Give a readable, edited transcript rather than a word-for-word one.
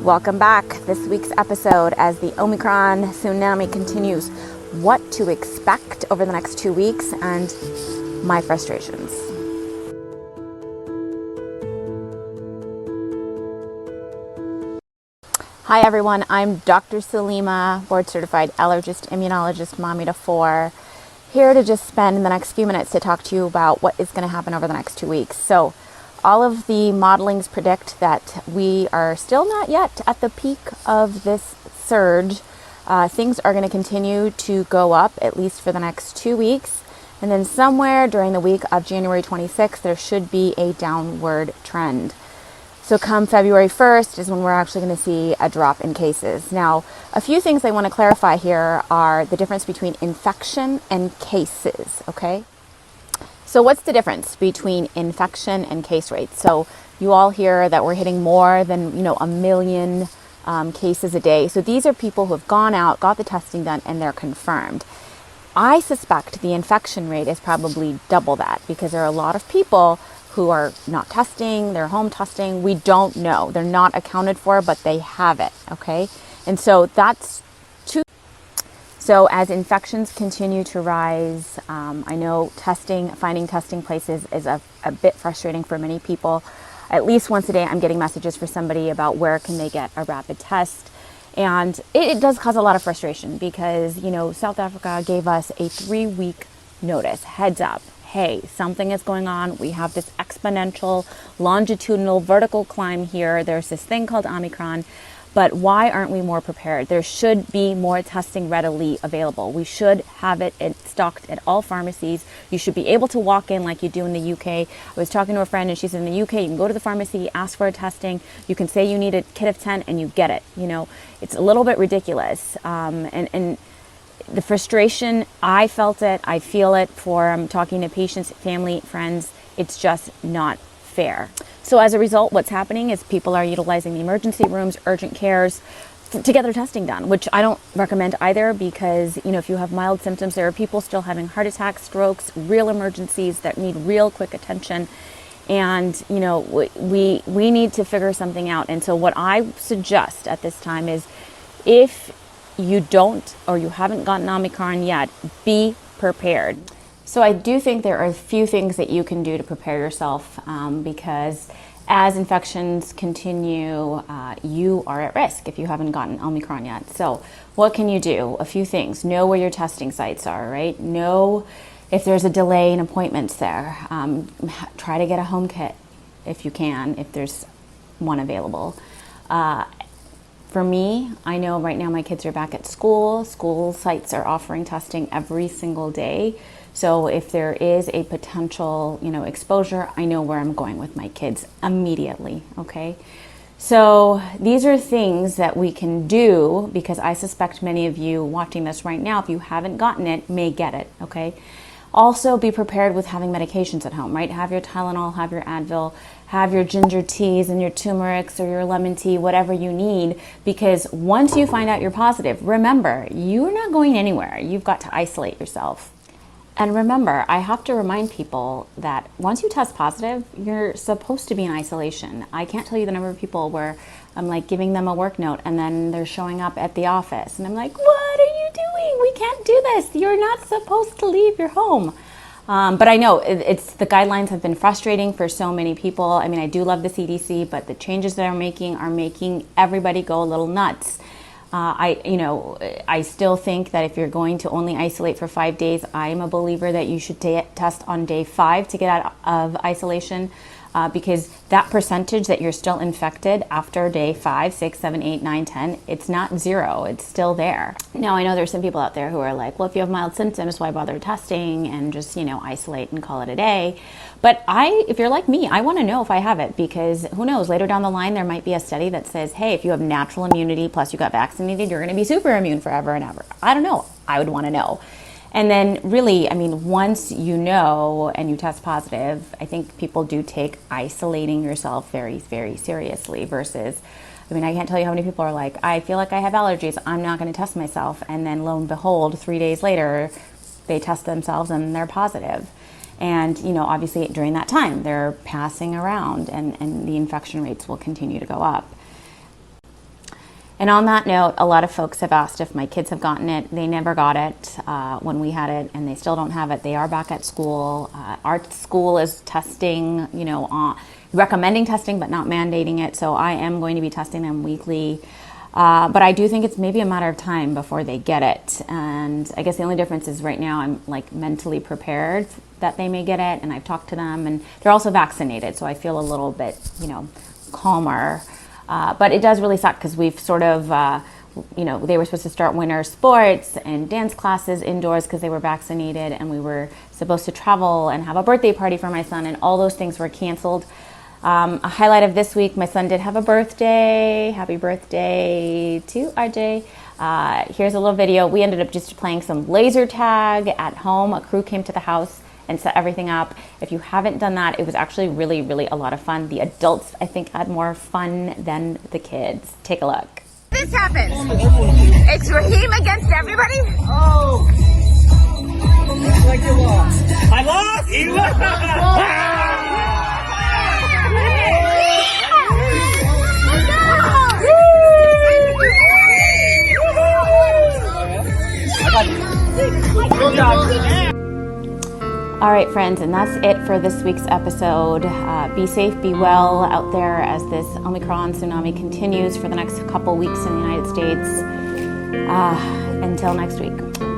Welcome back. This week's episode, as the Omicron Tsunami continues, what to expect over the next 2 weeks and my frustrations. Hi everyone, I'm Dr. Salima, board certified allergist, immunologist, mommy to 4, here to just spend the next few minutes to talk to you about what is going to happen over the next 2 weeks. So all of the modelings predict that we are still not yet at the peak of this surge. Things are going to continue to go up at least for the next 2 weeks. And then somewhere during the week of January 26th, there should be a downward trend. So come February 1st is when we're actually going to see a drop in cases. Now, a few things I want to clarify here are the difference between infection and cases, okay? So what's the difference between infection and case rates? So you all hear that we're hitting more than, 1 million cases a day. So these are people who have gone out, got the testing done, and they're confirmed. I suspect the infection rate is probably double that because there are a lot of people who are not testing, they're home testing. We don't know. They're not accounted for, but they have it, okay? And so that's two. So as infections continue to rise, I know finding testing places is a bit frustrating for many people. At least once a day, I'm getting messages for somebody about where can they get a rapid test. And it does cause a lot of frustration because, South Africa gave us a 3-week notice, heads up. Hey, something is going on. We have this exponential, longitudinal, vertical climb here. There's this thing called Omicron. But why aren't we more prepared? There should be more testing readily available. We should have it stocked at all pharmacies. You should be able to walk in like you do in the UK. I was talking to a friend and she said in the UK, you can go to the pharmacy, ask for a testing. You can say you need a kit of 10 and you get it. It's a little bit ridiculous. And the frustration, I felt it, I feel it for talking to patients, family, friends. It's just not fair. So as a result, what's happening is people are utilizing the emergency rooms, urgent cares to get their testing done, which I don't recommend either because, if you have mild symptoms, there are people still having heart attacks, strokes, real emergencies that need real quick attention. And, we need to figure something out. And so what I suggest at this time is if you don't or you haven't gotten Omicron yet, be prepared. So I do think there are a few things that you can do to prepare yourself because as infections continue, you are at risk if you haven't gotten Omicron yet. So what can you do? A few things. Know where your testing sites are, right? Know if there's a delay in appointments there. Try to get a home kit if you can, if there's one available. For me, I know right now my kids are back at school. School sites are offering testing every single day. So if there is a potential, exposure, I know where I'm going with my kids immediately, okay? So these are things that we can do because I suspect many of you watching this right now, if you haven't gotten it, may get it, okay? Also be prepared with having medications at home, right? Have your Tylenol, have your Advil, have your ginger teas and your turmerics or your lemon tea, whatever you need, because once you find out you're positive, remember, you're not going anywhere. You've got to isolate yourself. And remember, I have to remind people that once you test positive, you're supposed to be in isolation. I can't tell you the number of people where I'm like giving them a work note and then they're showing up at the office and I'm like, what are you doing? We can't do this. You're not supposed to leave your home. But I know the guidelines have been frustrating for so many people. I mean, I do love the CDC, but the changes they're making are making everybody go a little nuts. I still think that if you're going to only isolate for 5 days, I am a believer that you should test on day 5 to get out of isolation. Because that percentage that you're still infected after day 5, 6, 7, 8, 9, 10, it's not 0, it's still there. Now, I know there's some people out there who are like, well, if you have mild symptoms, why bother testing and just, isolate and call it a day. But if you're like me, I want to know if I have it because who knows, later down the line, there might be a study that says, hey, if you have natural immunity plus you got vaccinated, you're going to be super immune forever and ever. I don't know. I would want to know. And then really, once you know and you test positive, I think people do take isolating yourself very, very seriously versus, I can't tell you how many people are like, I feel like I have allergies, I'm not going to test myself. And then lo and behold, 3 days later, they test themselves and they're positive. And, obviously during that time, they're passing around and the infection rates will continue to go up. And on that note, a lot of folks have asked if my kids have gotten it. They never got it when we had it, and they still don't have it. They are back at school. Our school is testing, recommending testing, but not mandating it. So I am going to be testing them weekly. But I do think it's maybe a matter of time before they get it. And I guess the only difference is right now I'm like mentally prepared that they may get it, and I've talked to them, and they're also vaccinated. So I feel a little bit, calmer. But it does really suck because we've sort of, they were supposed to start winter sports and dance classes indoors because they were vaccinated, and we were supposed to travel and have a birthday party for my son, and all those things were canceled. A highlight of this week, my son did have a birthday. Happy birthday to RJ. Here's a little video. We ended up just playing some laser tag at home. A crew came to the house and set everything up. If you haven't done that, it was actually really, really a lot of fun. The adults, I think, had more fun than the kids. Take a look. This happens. It's Raheem against everybody. Oh! Looks like you lost. I lost? You lost! All right, friends, and that's it for this week's episode. Be safe, be well out there as this Omicron tsunami continues for the next couple weeks in the United States. Until next week.